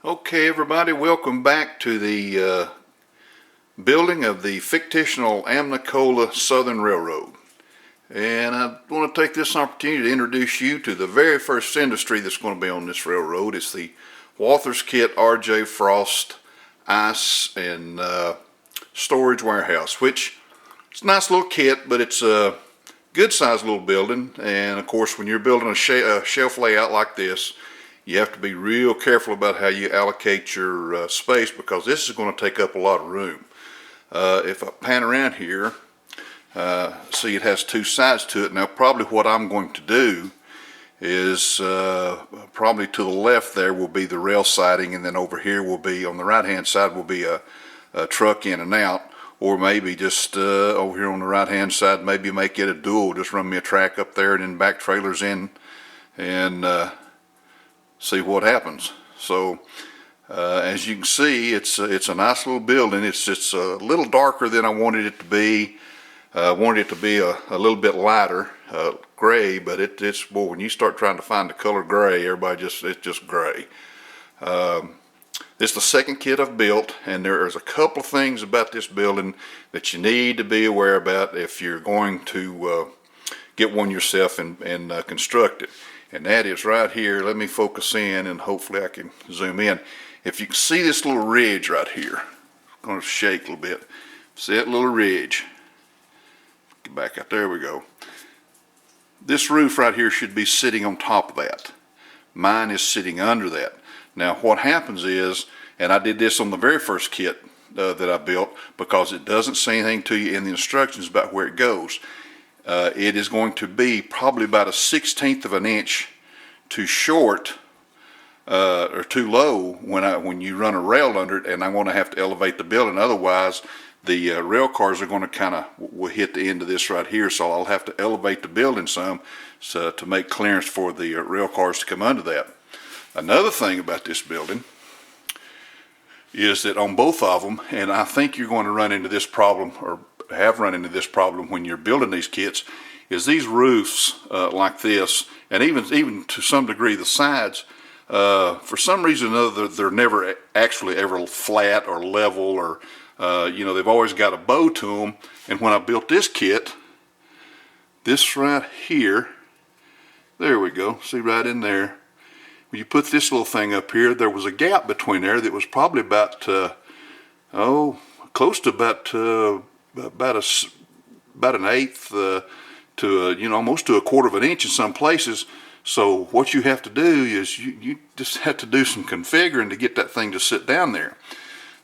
Okay, everybody, welcome back to the building of the fictional Amnicola Southern Railroad. And I want to take this opportunity to introduce you to the very first industry that's going to be on this railroad. It's the Walther's Kit R.J. Frost Ice and Storage Warehouse, which it's a nice little kit, but it's a good sized little building. And of course, when you're building a shelf layout like this, you have to be real careful about how you allocate your space, because this is going to take up a lot of room. If I pan around here, see it has two sides to it. Now probably what I'm going to do is probably to the left there will be the rail siding, and then over here will be, on the right hand side will be a truck in and out, or maybe just over here on the right hand side maybe make it a dual, just run me a track up there and then back trailers in and see what happens. So as you can see, it's a nice little building. It's a little darker than I wanted it to be. I wanted it to be a little bit lighter gray, but it's well, when you start trying to find the color gray, it's just gray. It's the second kit I've built, and there's a couple of things about this building that you need to be aware about if you're going to get one yourself and construct it. And that is right here. Let me focus in and hopefully I can zoom in. If you can see this little ridge right here, I'm going to shake a little bit. See that little ridge? Get back out, there we go. This roof right here should be sitting on top of that. Mine is sitting under that. Now what happens is, and I did this on the very first kit that I built, because it doesn't say anything to you in the instructions about where it goes. It is going to be probably about 1/16 of an inch too short or too low when you run a rail under it, and I'm going to have to elevate the building. Otherwise, the rail cars are going to kind of will hit the end of this right here, so I'll have to elevate the building some to make clearance for the rail cars to come under that. Another thing about this building is that on both of them, and I think you're going to run into this problem, or have run into this problem when you're building these kits, is these roofs like this, and even to some degree the sides, for some reason or another they're never actually ever flat or level, or they've always got a bow to them. And when I built this kit, this right here, there we go, see right in there, when you put this little thing up here, there was a gap between there that was probably about close to about an eighth to almost to a quarter of an inch in some places. So what you have to do is you just have to do some configuring to get that thing to sit down there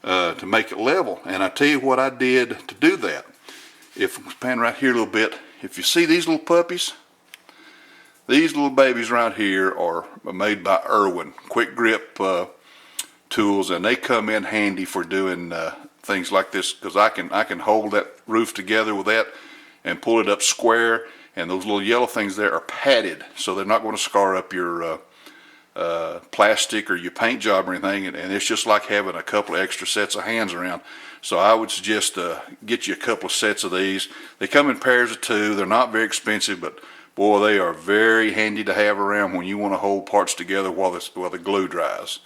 to make it level. And I tell you what I did to do that. If we pan right here a little bit, if you see these little puppies, these little babies right here are made by Irwin quick grip tools, and they come in handy for doing things like this, because I can hold that roof together with that and pull it up square, and those little yellow things there are padded, so they're not going to scar up your plastic or your paint job or anything, and it's just like having a couple of extra sets of hands around. So I would suggest get you a couple of sets of these. They come in pairs of 2. They're not very expensive, but boy, they are very handy to have around when you want to hold parts together while the glue dries.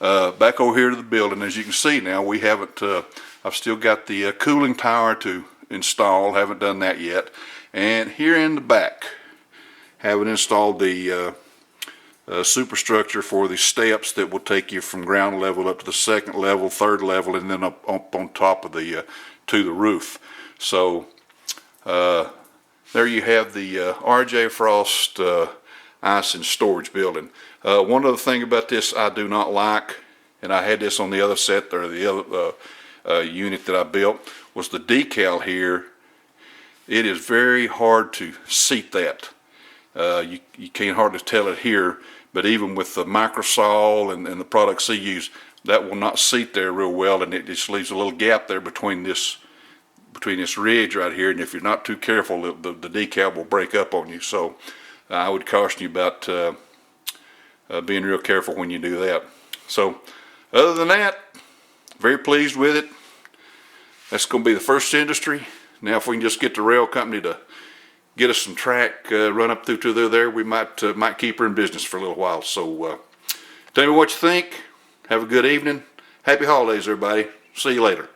Back over here to the building, as you can see now, we haven't, I've still got the cooling tower to install, haven't done that yet. And here in the back, haven't installed the superstructure for the steps that will take you from ground level up to the second level, third level, and then up on top of the to the roof. So there you have the R.J. Frost Ice and Storage building. One other thing about this I do not like, and I had this on the other set, or the other unit that I built, was the decal here. It is very hard to seat that. You can't hardly tell it here, but even with the microsol and the products they use, that will not seat there real well, and it just leaves a little gap there between this ridge right here, and if you're not too careful, the decal will break up on you. So I would caution you about being real careful when you do that. So other than that, very pleased with it. That's going to be the first industry. Now if we can just get the rail company to get us some track, run up through there, we might keep her in business for a little while. So tell me what you think. Have a good evening. Happy holidays, everybody. See you later.